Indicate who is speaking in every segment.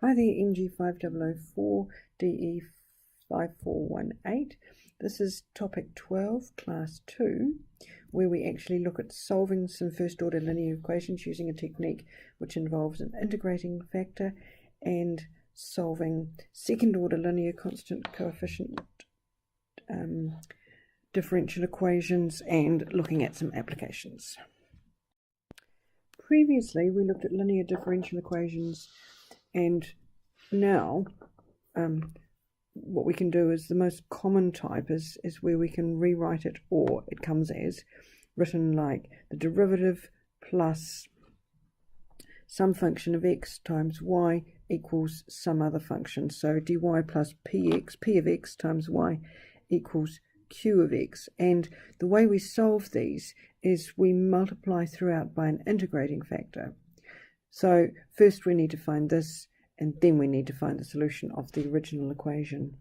Speaker 1: Hi there, MG5004 DE5418. This is topic 12, class 2, where we actually look at solving some first order linear equations using a technique which involves an integrating factor and solving second order linear constant coefficient differential equations and looking at some applications. Previously we looked at linear differential equations, and now what we can do is the most common type is where we can rewrite it, or it comes as written like the derivative plus some function of x times y equals some other function. So dy plus px, p of x times y equals q of x. And the way we solve these is we multiply throughout by an integrating factor. So first we need to find this, and then we need to find the solution of the original equation.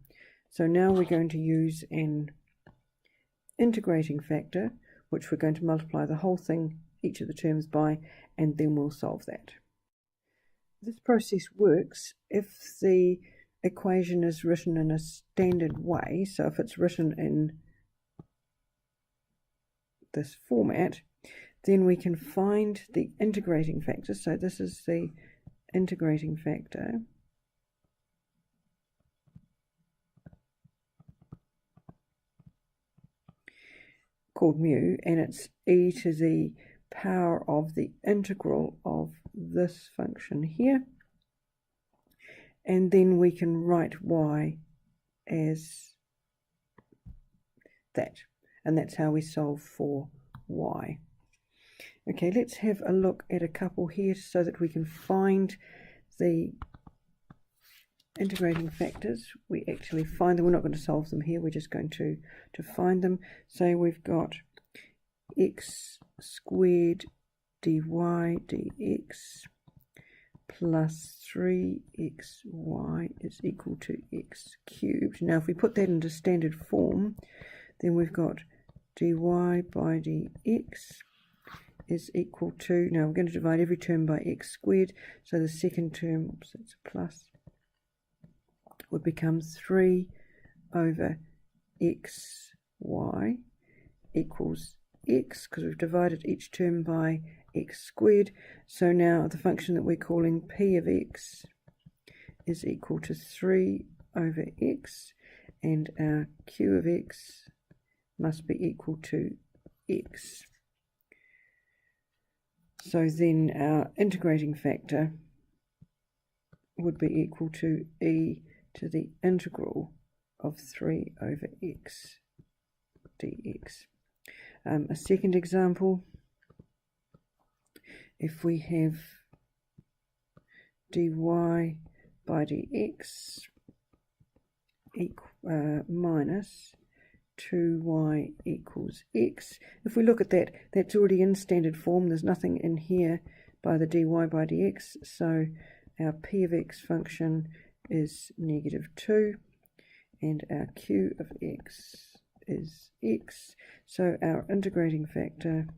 Speaker 1: So now we're going to use an integrating factor, which we're going to multiply the whole thing, each of the terms by, and then we'll solve that. This process works if the equation is written in a standard way. So if it's written in this format, then we can find the integrating factor. So this is the integrating factor, called mu, and it's e to the power of the integral of this function here, and then we can write y as that, and that's how we solve for y. Okay, let's have a look at a couple here so that we can find the integrating factors. We actually find them. We're not going to solve them here. We're just going to find them. So we've got x squared dy dx plus 3xy is equal to x cubed. Now if we put that into standard form, then we've got dy by dx is equal to, now we're going to divide every term by x squared, so the second term, oops, it's a plus, would become 3 over xy equals x, because we've divided each term by x squared. So now the function that we're calling p of x is equal to 3 over x, and our q of x must be equal to x. So then our integrating factor would be equal to e to the integral of 3 over x dx. A second example, if we have dy by dx minus 2y equals x. If we look at that, that's already in standard form. There's nothing in here by the dy by dx, so our p of x function is -2, and our q of x is x. So our integrating factor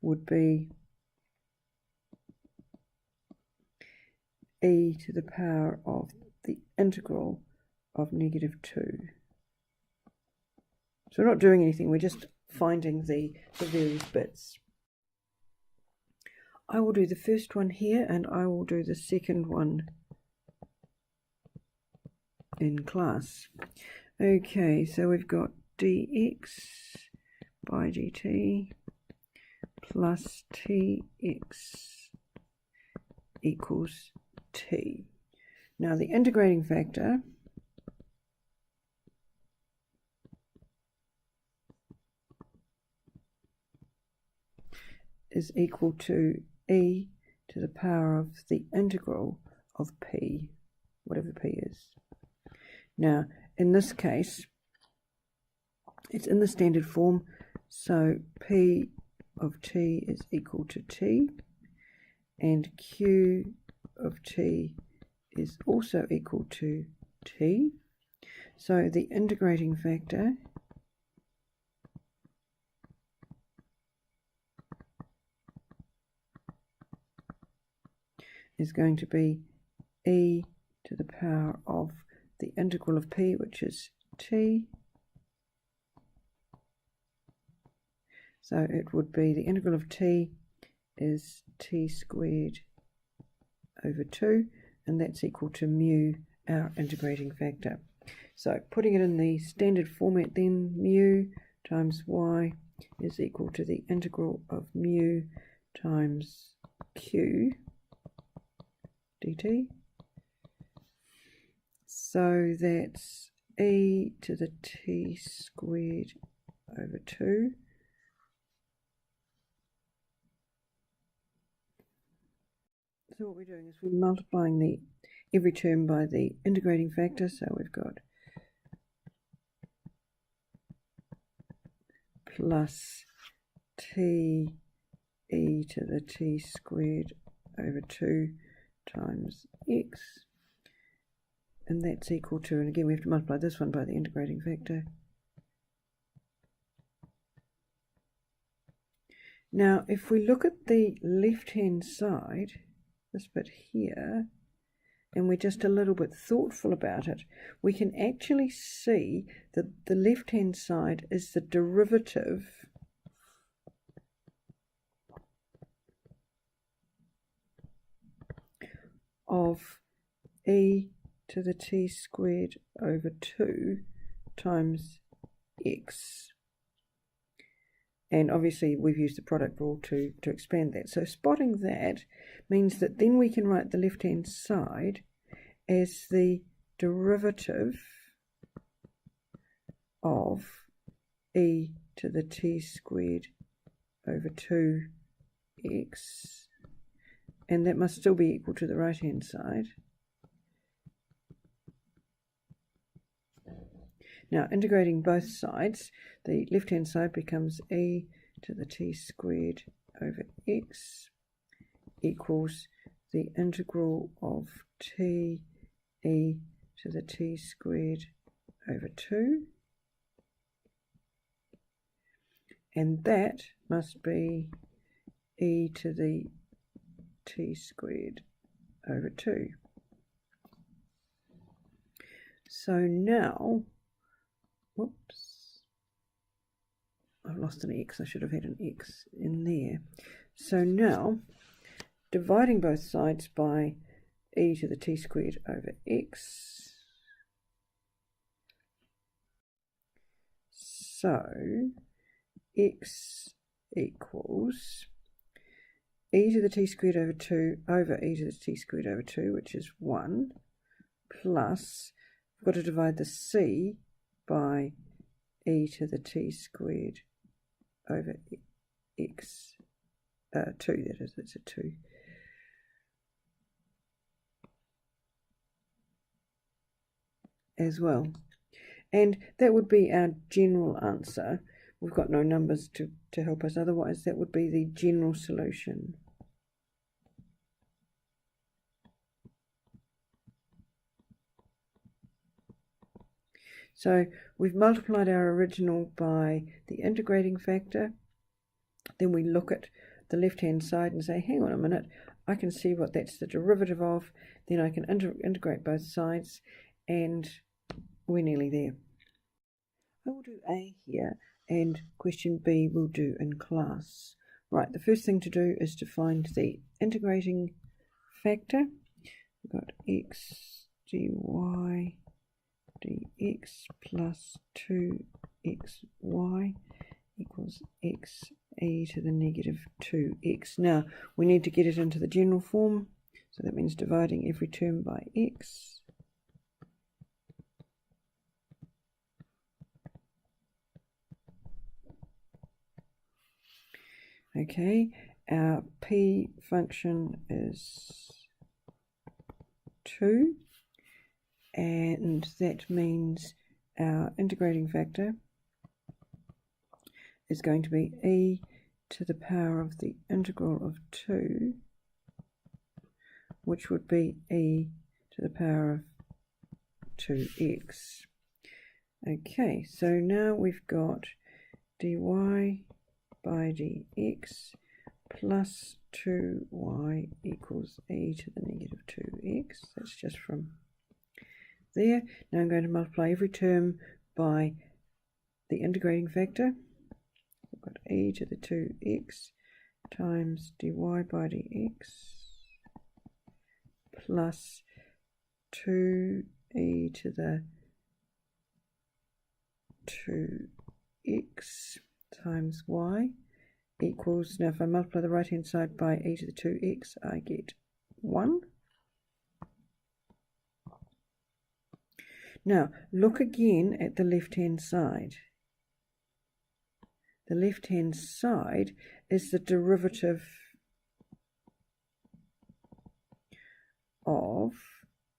Speaker 1: would be e to the power of the integral of -2. So we're not doing anything, we're just finding the various bits. I will do the first one here, and I will do the second one in class. Okay, so we've got dx by dt plus tx equals t. Now the integrating factor is equal to e to the power of the integral of p, whatever p is. Now in this case it's in the standard form, so p of t is equal to t, and q of t is also equal to t. So the integrating factor is going to be e to the power of the integral of p, which is t. So it would be the integral of t is t squared over 2, and that's equal to mu, our integrating factor. So putting it in the standard format then, mu times y is equal to the integral of mu times q dt. So that's e to the t squared over 2 So what we're doing is we're multiplying every term by the integrating factor. So we've got plus t e to the t squared over 2 times x, and that's equal to, and again we have to multiply this one by the integrating factor. Now if we look at the left hand side, this bit here, and we're just a little bit thoughtful about it, we can actually see that the left hand side is the derivative of e to the t squared over 2 times x. And obviously we've used the product rule to expand that. So spotting that means that then we can write the left hand side as the derivative of e to the t squared over 2x, and that must still be equal to the right hand side. Now integrating both sides, the left hand side becomes e to the t squared over x equals the integral of t e to the t squared over 2, and that must be e to the t squared over 2. So now, whoops, I've lost an x, I should have had an x in there. So now, dividing both sides by e to the t squared over x, so x equals e to the t squared over 2 over e to the t squared over 2, which is 1, plus, I've got to divide the c by e to the t squared over x, 2, that is, it's a 2. As well. And that would be our general answer. We've got no numbers to help us, otherwise that would be the general solution. So we've multiplied our original by the integrating factor. Then we look at the left hand side and say, hang on a minute, I can see what that's the derivative of. Then I can integrate both sides, and we're nearly there. I will do A here, and question B we'll do in class. Right, the first thing to do is to find the integrating factor. We've got x dy dx plus 2xy equals x e to the negative 2x. Now we need to get it into the general form, so that means dividing every term by x. Okay, our p function is 2, and that means our integrating factor is going to be e to the power of the integral of 2, which would be e to the power of 2x. Okay, so now we've got dy by dx plus 2y equals e to the negative 2x. That's just from there. Now I'm going to multiply every term by the integrating factor. We've got e to the 2x times dy by dx plus 2e to the 2x times y equals, now if I multiply the right hand side by e to the 2x, I get 1. Now look again at the left hand side. The left hand side is the derivative of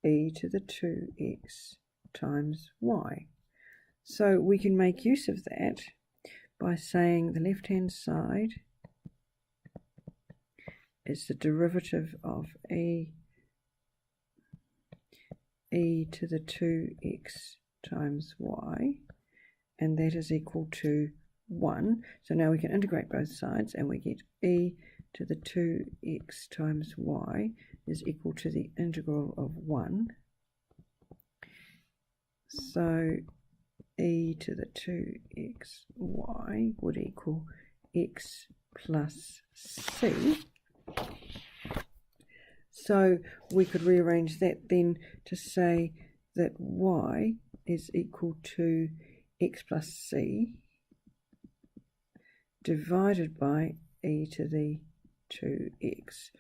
Speaker 1: e to the 2x times y. So we can make use of that by saying the left hand side is the derivative of e to the 2x times y, and that is equal to 1. So now we can integrate both sides and we get e to the 2x times y is equal to the integral of 1. So e to the 2xy would equal x plus c. So we could rearrange that then to say that y is equal to x plus c divided by e to the 2x,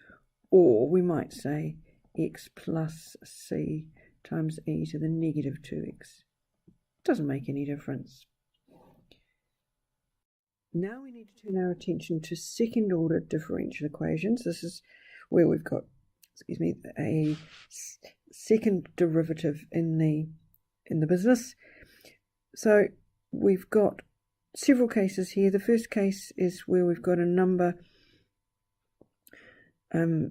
Speaker 1: or we might say x plus c times e to the negative 2x. Doesn't make any difference. Now we need to turn our attention to second order differential equations. This is where we've got, a second derivative in the business. So we've got several cases here. The first case is where we've got a number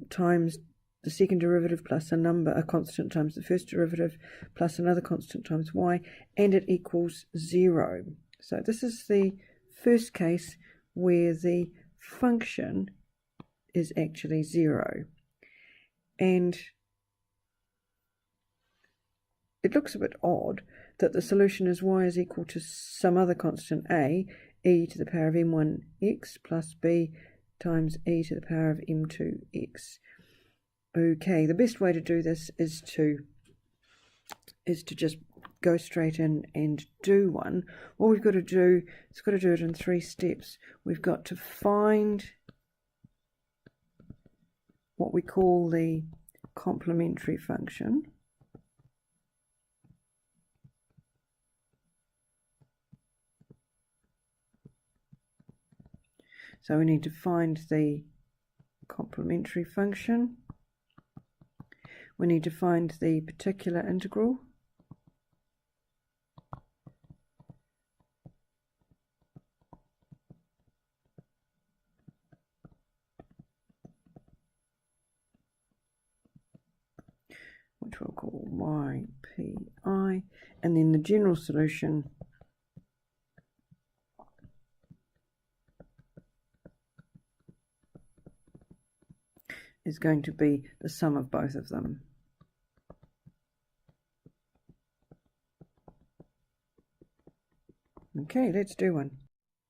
Speaker 1: times the second derivative plus a constant times the first derivative plus another constant times y, and it equals 0. So this is the first case where the function is actually 0. And it looks a bit odd that the solution is y is equal to some other constant a, e to the power of m1x plus b times e to the power of m2x. Okay, the best way to do this is to just go straight in and do one. What we've got to do, it's got to do it in 3 steps. We've got to find what we call the complementary function. So we need to find the complementary function. We need to find the particular integral. Which we'll call ypi, and then the general solution is going to be the sum of both of them. Okay, let's do one.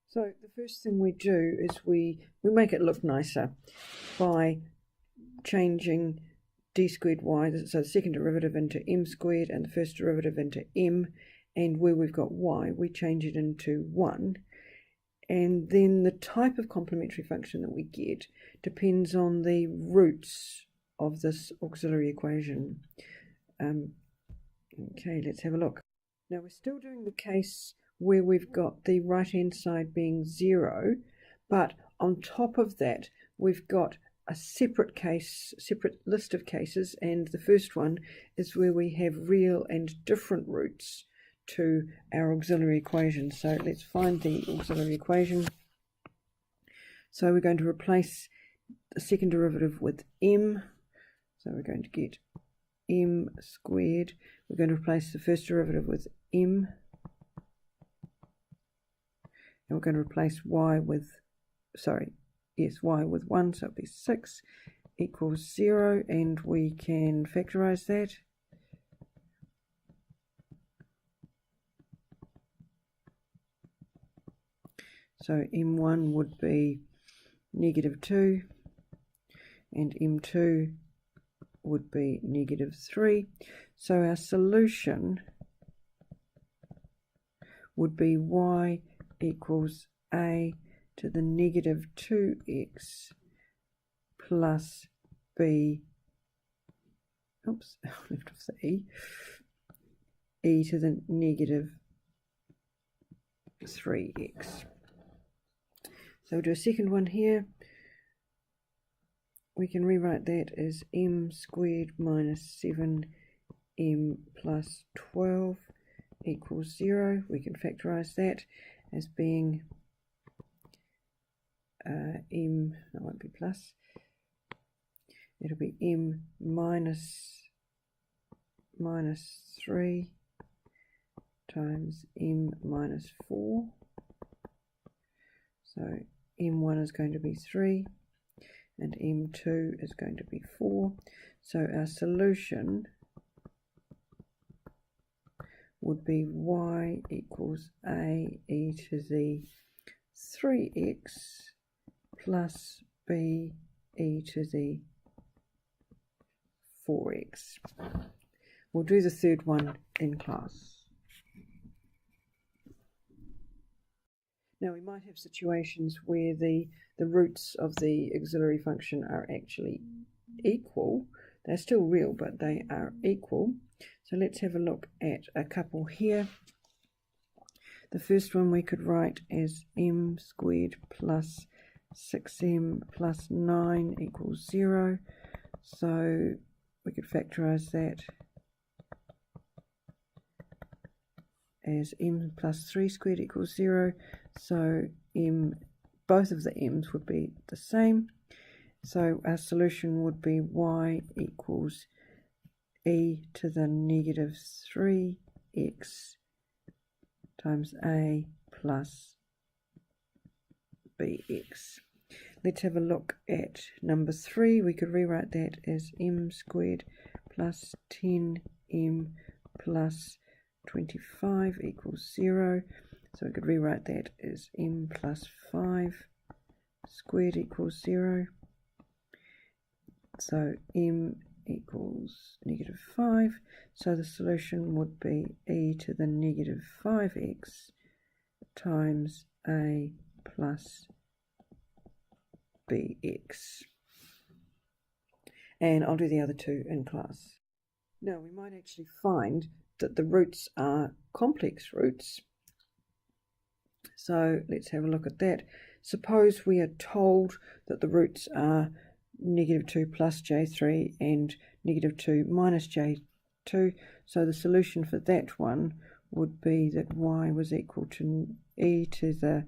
Speaker 1: So the first thing we do is we make it look nicer by changing d squared y, so the second derivative, into m squared and the first derivative into m, and where we've got y we change it into 1, and then the type of complementary function that we get depends on the roots of this auxiliary equation. Okay, let's have a look. Now we're still doing the case where we've got the right hand side being 0, but on top of that we've got a separate list of cases, and the first one is where we have real and different roots to our auxiliary equation. So let's find the auxiliary equation. So we're going to replace the second derivative with m, so we're going to get m squared. We're going to replace the first derivative with m, and we're going to replace y with, yes, y with 1, so it'll be 6 equals 0, and we can factorize that. So m1 would be -2, and m2 would be -3. So our solution would be y equals a to the -2x plus b, oops, I left off the e to the -3x. So we'll do a second one here. We can rewrite that as m squared minus 7m plus 12 equals 0. We can factorize that as being m, that won't be plus, it'll be m minus 3 times m minus 4. So m1 is going to be 3 and m2 is going to be 4. So our solution would be y equals a e to the 3x plus b e to the 4x. We'll do the third one in class. Now we might have situations where the roots of the auxiliary function are actually equal. They're still real, but they are equal. So let's have a look at a couple here. The first one we could write as m squared plus 6m plus 9 equals 0. So we could factorize that as m plus 3 squared equals 0. So both of the m's would be the same. So our solution would be y equals e to the -3x times a plus bx. Let's have a look at number 3. We could rewrite that as m squared plus 10m plus 25 equals 0. So we could rewrite that as m plus 5 squared equals 0. So m equals -5. So the solution would be e to the -5x times a plus bx. And I'll do the other two in class. Now we might actually find that the roots are complex roots. So let's have a look at that. Suppose we are told that the roots are -2 plus j3 and -2 minus j2. So the solution for that one would be that y was equal to e to the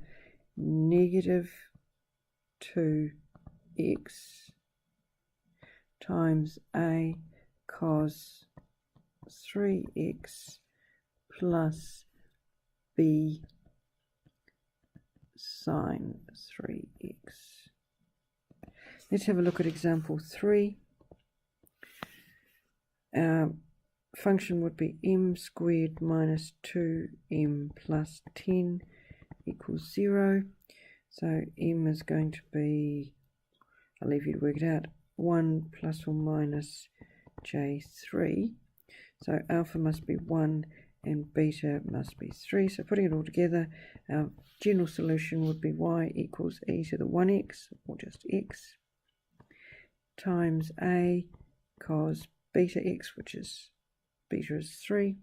Speaker 1: -2x times a cos 3x plus b sine 3x. Let's have a look at example 3. Our function would be m squared minus 2m plus 10 equals 0. So m is going to be, I'll leave you to work it out, 1 plus or minus j3. So alpha must be 1 and beta must be 3. So putting it all together, our general solution would be y equals e to the 1x, or just x, times a cos beta x, which is beta is 3,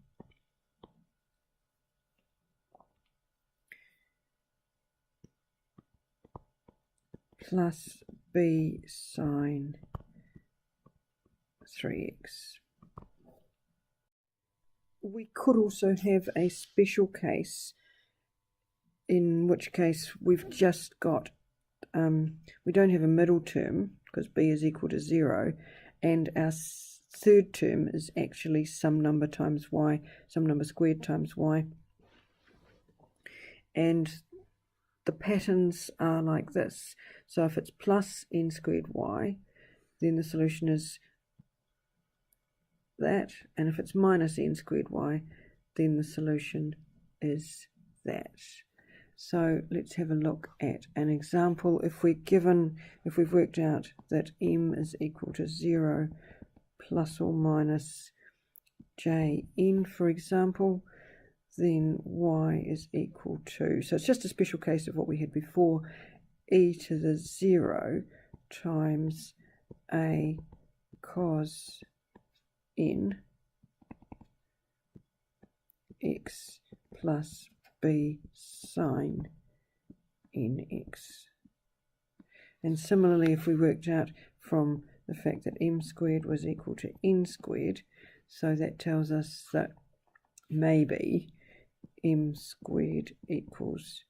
Speaker 1: plus b sine 3x. We could also have a special case, in which case we've just got, we don't have a middle term because b is equal to 0, and our third term is actually some number times y, some number squared times y. And the patterns are like this. So if it's plus n squared y, then the solution is that, and if it's minus n squared y, then the solution is that. So let's have a look at an example. If we've worked out that m is equal to 0 plus or minus jn, for example, then y is equal to, so it's just a special case of what we had before, e to the 0 times a cos n x plus b sine nx. And similarly, if we worked out from the fact that m squared was equal to n squared, so that tells us that maybe m squared equals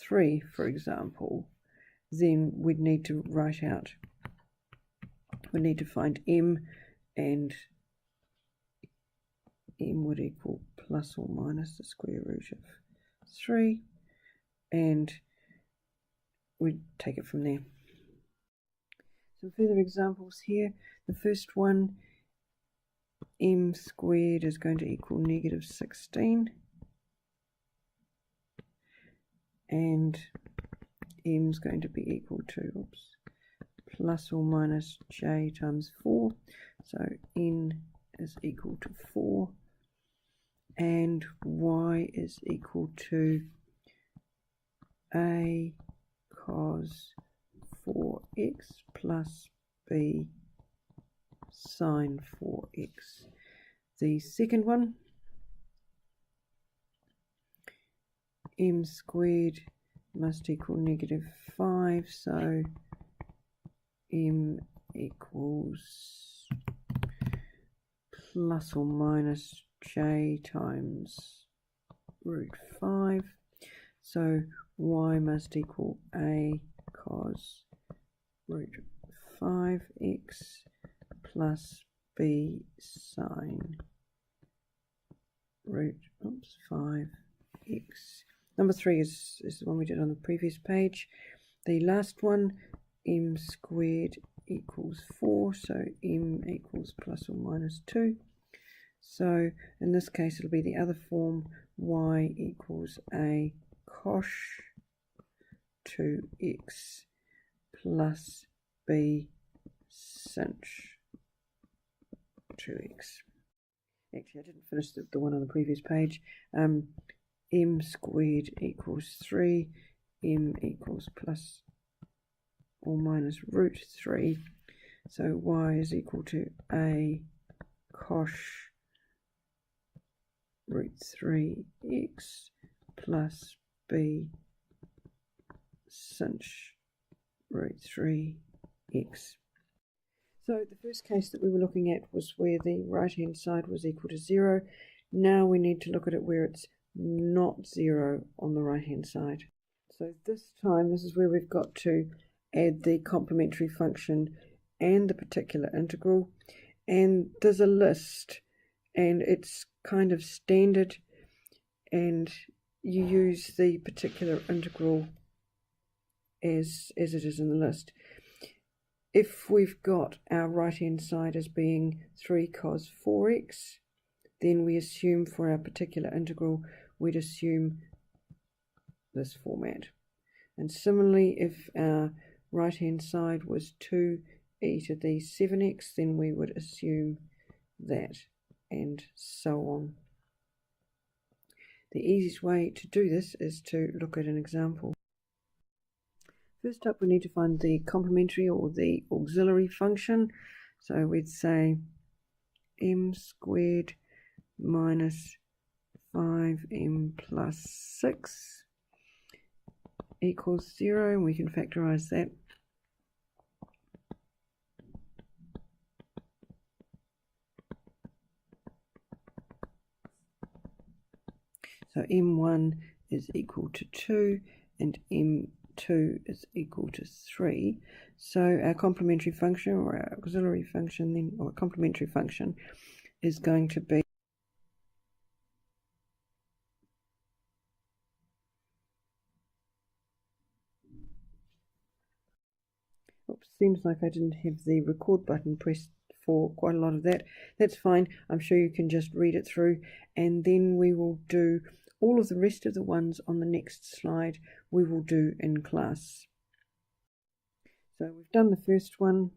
Speaker 1: 3, for example, then we'd need to find m, and m would equal plus or minus the square root of 3, and we'd take it from there. Some further examples here. The first one, m squared is going to equal negative 16, and m is going to be equal to plus or minus j times 4, so n is equal to 4, and y is equal to a cos 4x plus b sine 4x. The second one, m squared must equal negative 5, so m equals plus or minus j times root 5, so y must equal a cos root 5x plus b sine root 5x. Number 3 is the one we did on the previous page. The last one, m squared equals 4, so m equals plus or minus 2. So in this case it'll be the other form, y equals a cos 2x plus b sin 2x. Actually, I didn't finish the one on the previous page. M squared equals 3, m equals plus or minus root 3, so y is equal to a cos root 3x plus b sin root 3x. So the first case that we were looking at was where the right hand side was equal to 0. Now we need to look at it where it's not 0 on the right hand side. So this time, this is where we've got to add the complementary function and the particular integral, and there's a list and it's kind of standard, and you use the particular integral as it is in the list. If we've got our right hand side as being 3 cos 4x, then we assume for our particular integral we'd assume this format. And similarly, if our right hand side was 2 e to the 7x, then we would assume that, and so on. The easiest way to do this is to look at an example. First up, we need to find the complementary or the auxiliary function. So we'd say m squared minus 5m plus 6 equals 0, and we can factorize that. So m1 is equal to 2 and m2 is equal to 3. So our complementary function, or our auxiliary function then, or complementary function, is going to be seems like I didn't have the record button pressed for quite a lot of that. That's fine. I'm sure you can just read it through, and then we will do all of the rest of the ones on the next slide we will do in class. So we've done the first one,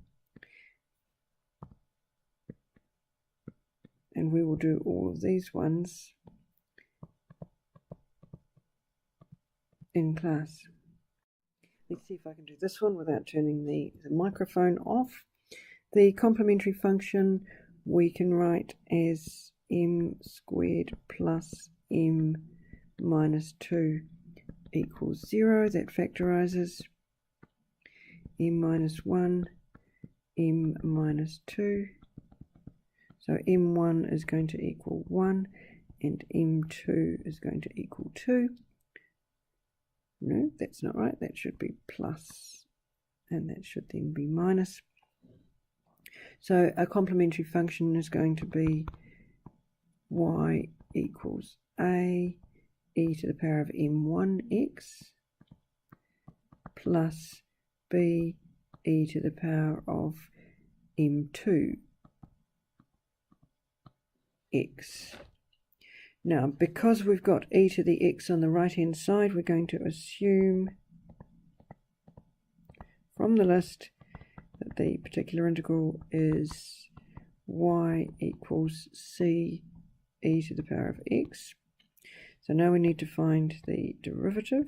Speaker 1: and we will do all of these ones in class. Let's see if I can do this one without turning the microphone off. The complementary function we can write as m squared plus m minus 2 equals 0. That factorizes m minus 1, m minus 2. So m1 is going to equal 1 and m2 is going to equal 2. No, that's not right. That should be plus, and that should then be minus. So a complementary function is going to be y equals a e to the power of m1x plus b e to the power of m2x. Now, because we've got e to the x on the right-hand side, we're going to assume from the list that the particular integral is y equals c e to the power of x. So now we need to find the derivative,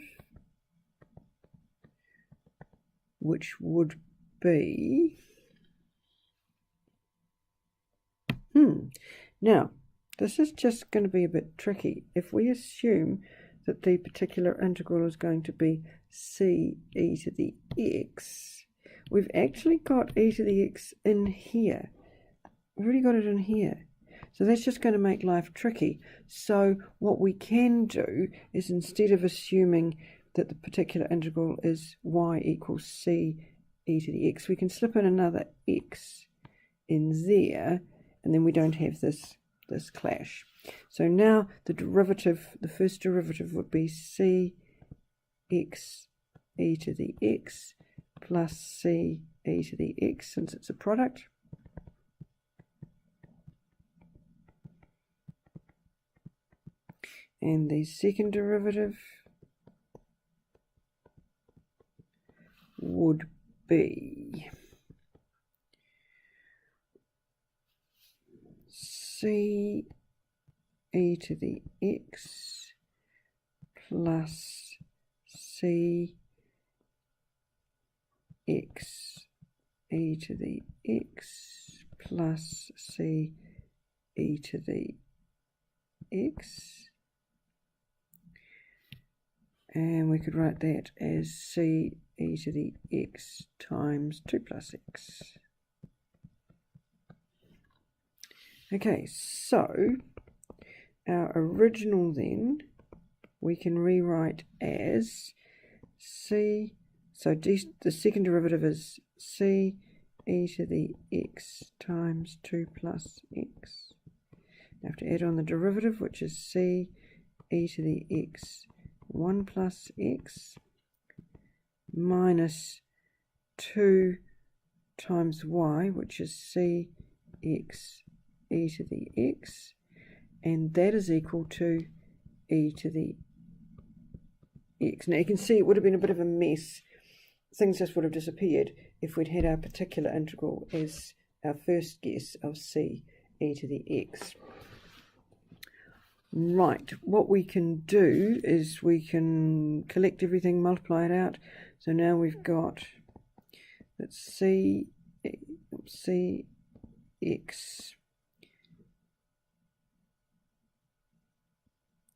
Speaker 1: which would be... Now, this is just going to be a bit tricky. If we assume that the particular integral is going to be c e to the x, we've actually got e to the x in here. We've already got it in here. So that's just going to make life tricky. So what we can do is, instead of assuming that the particular integral is y equals c e to the x, we can slip in another x in there, and then we don't have this clash. So now the derivative, the first derivative would be c x e to the x plus c e to the x, since it's a product. And the second derivative would be c e to the x plus c x e to the x plus c e to the x. And we could write that as c e to the x times 2 plus x. Okay, so our original then we can rewrite as c, so the second derivative is c e to the x times 2 plus x. I have to add on the derivative, which is c e to the x 1 plus x minus 2 times y, which is c x e to the x, and that is equal to e to the x. Now you can see it would have been a bit of a mess. Things just would have disappeared if we'd had our particular integral as our first guess of c e to the x. Right, what we can do is we can collect everything, multiply it out. So now we've got that c x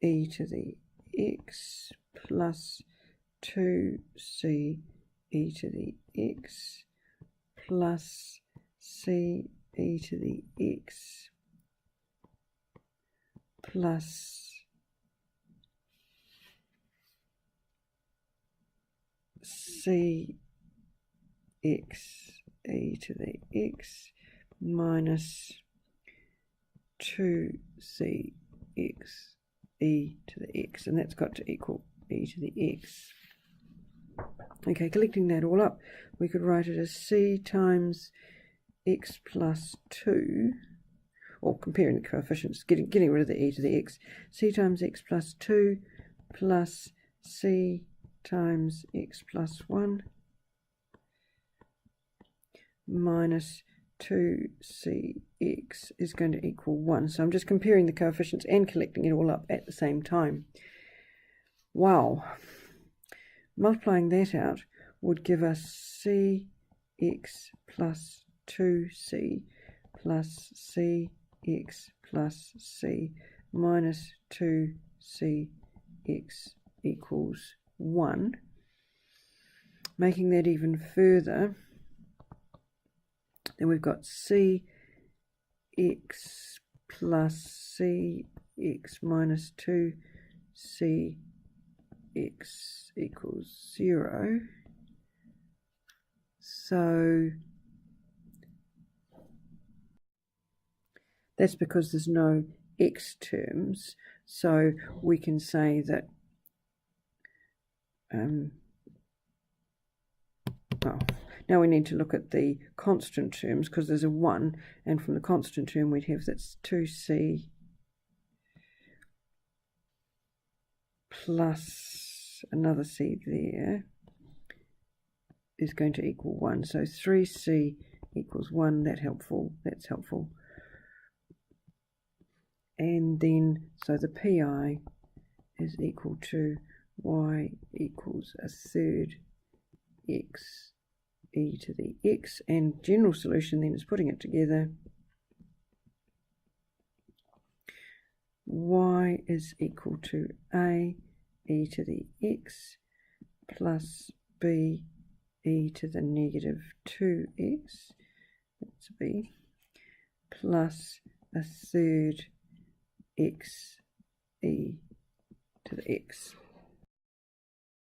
Speaker 1: e to the x plus 2c e to the x plus c e to the x plus c x e to the x minus 2c x e to the x, and that's got to equal e to the x. Okay, collecting that all up, we could write it as c times x plus 2, or comparing the coefficients, getting rid of the e to the x, c times x plus 2 plus c times x plus 1 minus 2cx is going to equal 1. So I'm just comparing the coefficients and collecting it all up at the same time. Wow. Multiplying that out would give us cx plus 2c plus cx plus c minus 2cx equals 1. Making that even further, then we've got cx plus cx minus 2cx equals 0. So that's because there's no x terms. So we can say that now we need to look at the constant terms, because there's a 1, and from the constant term we'd have that's 2c plus another c there is going to equal 1. So 3c equals 1. That's helpful. And then, so the pi is equal to y equals a third x e to the x, and general solution then is putting it together. Y is equal to a e to the x plus b e to the negative 2x, that's b, plus a third x e to the x.